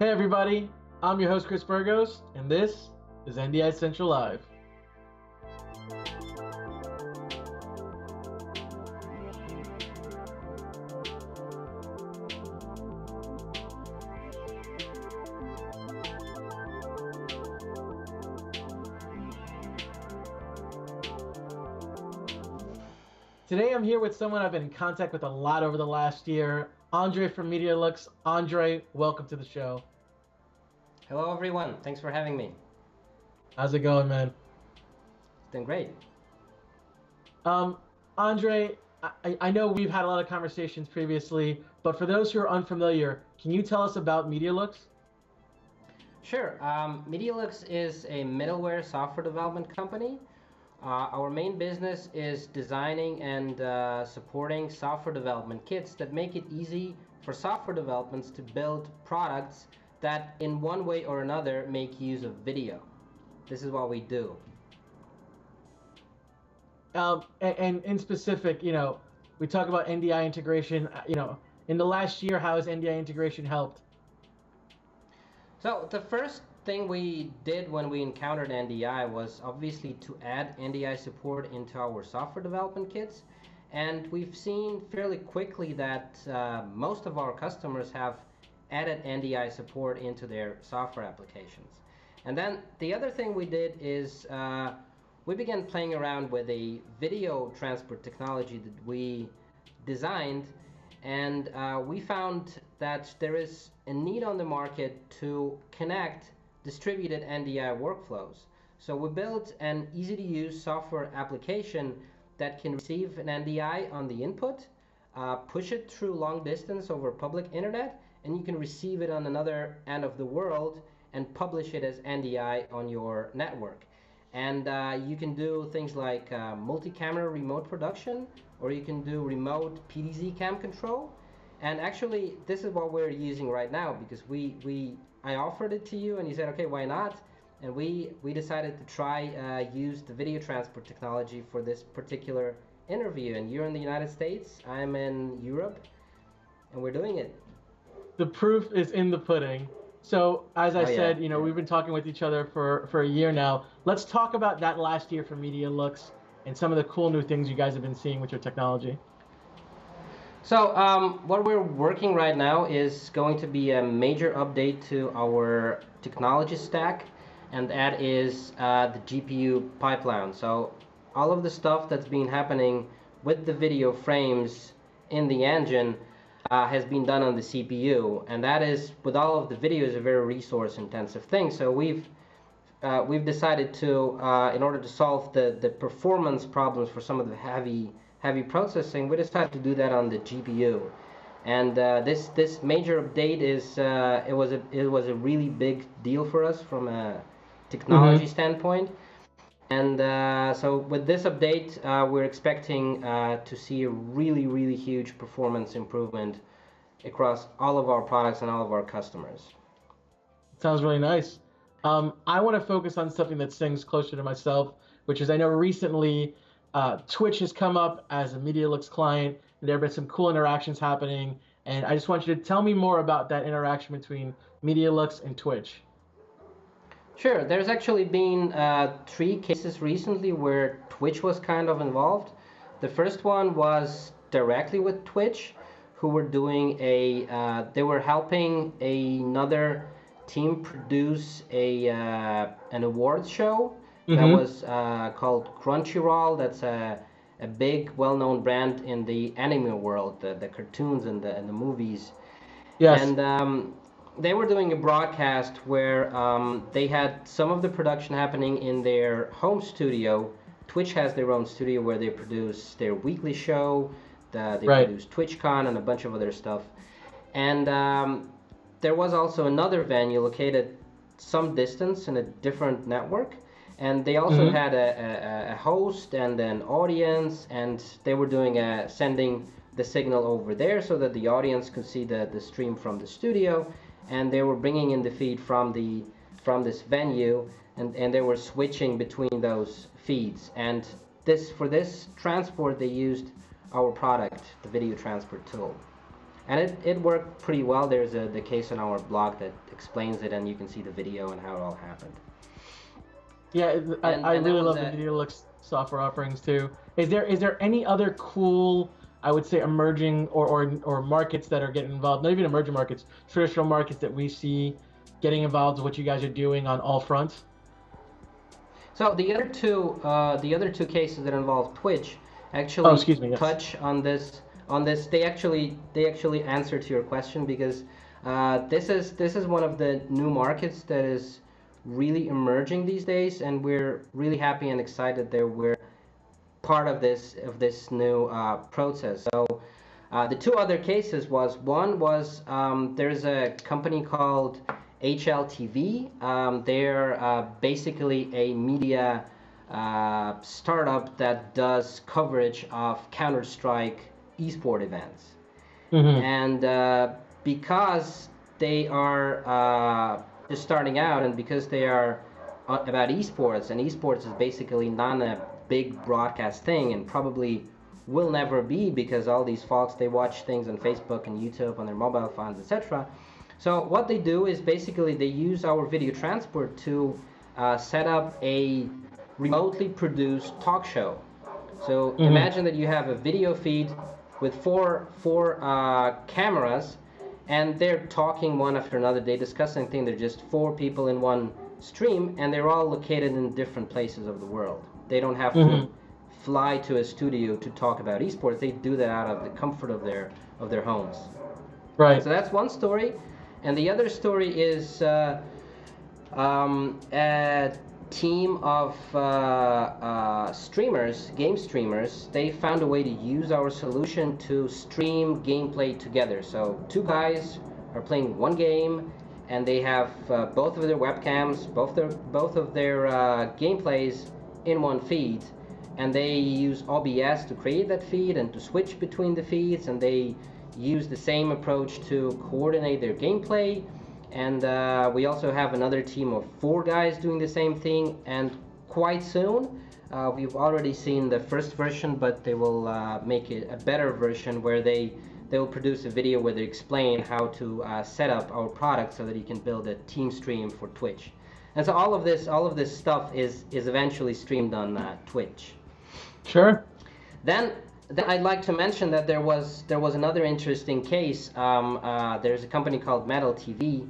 Hey everybody, I'm your host Chris Burgos, and this is NDI Central Live. Today I'm here with someone I've been in contact with a lot over the last year, Andre from Medialooks. Andre, welcome to the show. Hello everyone, thanks for having me. How's it going, man? It's been great. Andre, I know we've had a lot of conversations previously, but for those who are unfamiliar, can you tell us about Medialooks? Sure. Medialooks is a middleware software development company. Our main business is designing and supporting software development kits that make it easy for software developments to build products that in one way or another make use of video. This is what we do. And in specific, we talk about Ndi Integration. In the last year, how has Ndi Integration helped? So the first thing we did when we encountered NDI was obviously to add NDI support into our software development kits. And we've seen fairly quickly that most of our customers have added NDI support into their software applications. And then the other thing we did is we began playing around with a video transport technology that we designed, and we found that there is a need on the market to connect distributed NDI workflows. So we built an easy-to-use software application that can receive an NDI on the input, push it through long distance over public internet, and you can receive it on another end of the world and publish it as NDI on your network. And you can do things like multi-camera remote production, or you can do remote PDZ cam control. And actually, this is what we're using right now, because I offered it to you and you said, okay, why not? And we decided to try use the video transport technology for this particular interview. And you're in the United States, I'm in Europe, and we're doing it. The proof is in the pudding. So as I said, we've been talking with each other for a year now. Let's talk about that last year for Medialooks and some of the cool new things you guys have been seeing with your technology. So what we're working right now is going to be a major update to our technology stack, and that is the GPU pipeline. So all of the stuff that's been happening with the video frames in the engine has been done on the CPU, and that is, with all of the videos, a very resource intensive thing. So we've decided to, in order to solve the performance problems for some of the heavy processing, we decided to do that on the GPU. And this major update is it was a really big deal for us from a technology standpoint. And so with this update, we're expecting to see a really huge performance improvement across all of our products and all of our customers. Sounds really nice. I want to focus on something that sings closer to myself, which is, I know recently Twitch has come up as a Medialooks client, and there have been some cool interactions happening, and I just want you to tell me more about that interaction between Medialooks and Twitch. Sure, there's actually been 3 cases recently where Twitch was kind of involved. The first one was directly with Twitch, who were doing they were helping another team produce an awards show that was called Crunchyroll. That's a big, well-known brand in the anime world, the cartoons and the movies. Yes. And they were doing a broadcast where they had some of the production happening in their home studio. Twitch has their own studio where they produce their weekly show. They produce TwitchCon and a bunch of other stuff. And there was also another venue located some distance in a different network. And they also had a host and an audience, and they were doing sending the signal over there so that the audience could see the stream from the studio. And they were bringing in the feed from this venue, and they were switching between those feeds. And for this transport, they used our product, the video transport tool. And it worked pretty well. There's the case on our blog that explains it, and you can see the video and how it all happened. Yeah, I And that really was love the Medialooks software offerings too. Is there any other cool, I would say, emerging or markets that are getting involved? Not even emerging markets, traditional markets that we see getting involved with what you guys are doing on all fronts? so the other two cases that involve Twitch Oh, actually excuse me. Yes. touch on this. They actually answer to your question, because this is one of the new markets that is really emerging these days, and we're really happy and excited that we're part of this new process. So the two other cases was, one was, there's a company called Hltv. They're basically a media startup that does coverage of Counter-Strike esport events. Mm-hmm. And because they are just starting out, and because they are about esports, and esports is basically not a big broadcast thing, and probably will never be, because all these folks, they watch things on Facebook and YouTube on their mobile phones, etc. So what they do is basically they use our video transport to set up a remotely produced talk show. So Mm-hmm. imagine that you have a video feed with four cameras, and they're talking one after another. They discuss anything. They're just four people in one stream, and they're all located in different places of the world. They don't have to Mm-hmm. fly to a studio to talk about esports. They do that out of the comfort of their homes. Right. So that's one story, and the other story is a team of streamers, game streamers. They found a way to use our solution to stream gameplay together. So two guys are playing one game, and they have both of their webcams, both of their gameplays in one feed, and they use OBS to create that feed and to switch between the feeds, and they use the same approach to coordinate their gameplay. And we also have another team of four guys doing the same thing, and quite soon we've already seen the first version, but they will make it a better version, where they will produce a video where they explain how to set up our product so that you can build a team stream for Twitch. And so all of this stuff is eventually streamed on Twitch. Sure. Then I'd like to mention that there was another interesting case. There's a company called Hltv,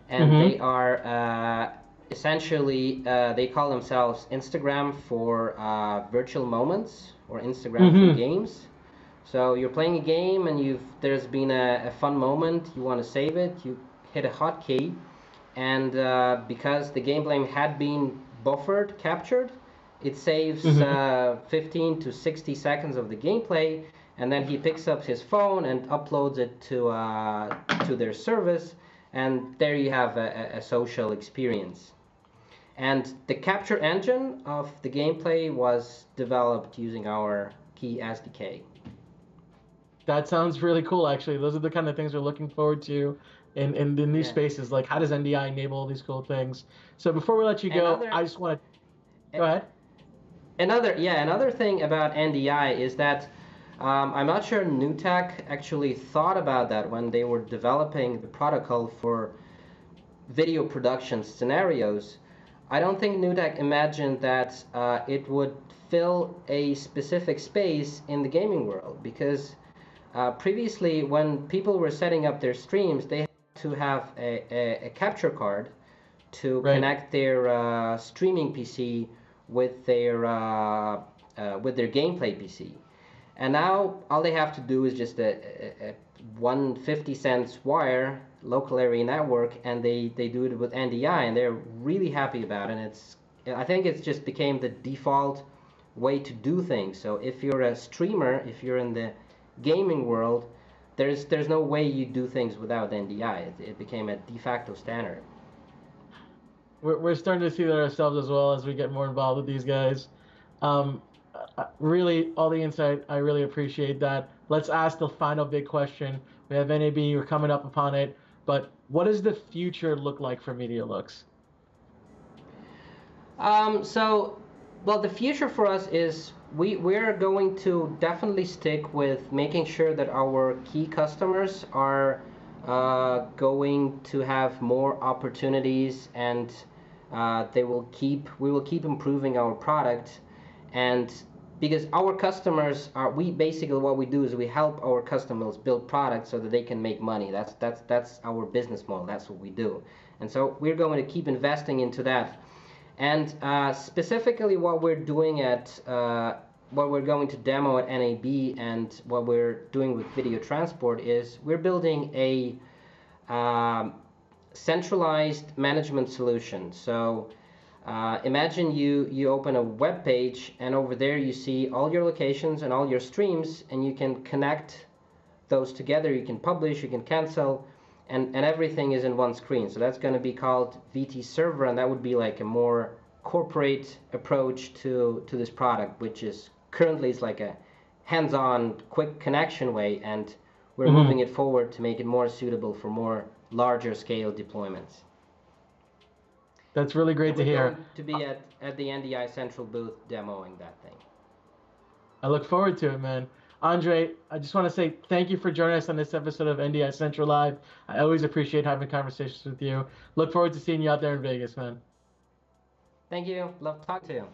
and Mm-hmm. they are essentially they call themselves Instagram for virtual moments, or Instagram for Mm-hmm. games. So you're playing a game, and there's been a fun moment. You want to save it. You hit a hotkey, and because the gameplay had been captured, it saves Mm-hmm. 15 to 60 seconds of the gameplay, and then he picks up his phone and uploads it to their service, and there you have a social experience. And the capture engine of the gameplay was developed using our Key SDK. That sounds really cool, actually. Those are the kind of things we're looking forward to in the new Yeah. spaces. Like, how does NDI enable all these cool things? So before we let you go, Another I just want to go ahead. Another thing about NDI is that I'm not sure NewTek actually thought about that when they were developing the protocol for video production scenarios. I don't think NewTek imagined that it would fill a specific space in the gaming world, because previously, when people were setting up their streams, they had to have a capture card to Right. connect their streaming PC with their gameplay PC. And now all they have to do is just a 150 cents wire local area network, and they do it with NDI, and they're really happy about it. And I think it's just became the default way to do things. So if you're a streamer, if you're in the gaming world, there's no way you do things without NDI. It became a de facto standard. We're starting to see that ourselves as well as we get more involved with these guys. Um, really, all the insight, I really appreciate that. Let's ask the final big question. We have NAB, we're coming up upon it, but what does the future look like for Medialooks? So, well, the future for us is we're going to definitely stick with making sure that our key customers are going to have more opportunities, and we will keep improving our product. And because our customers are, we basically, what we do is we help our customers build products so that they can make money. That's our business model. That's what we do. And so we're going to keep investing into that. And specifically what we're doing at what we're going to demo at NAB, and what we're doing with video transport, is we're building a centralized management solution. So imagine you open a web page, and over there you see all your locations and all your streams, and you can connect those together. You can publish, you can cancel, and everything is in one screen. So that's going to be called VT Server, and that would be like a more corporate approach to this product, which is currently it's like a hands-on, quick connection way, and we're moving it forward to make it more suitable for more larger scale deployments. That's really great to hear. Going to be at the NDI Central booth demoing that thing. I look forward to it, man. Andre, I just want to say thank you for joining us on this episode of NDI Central Live. I always appreciate having conversations with you. Look forward to seeing you out there in Vegas, man. Thank you. Love to talk to you.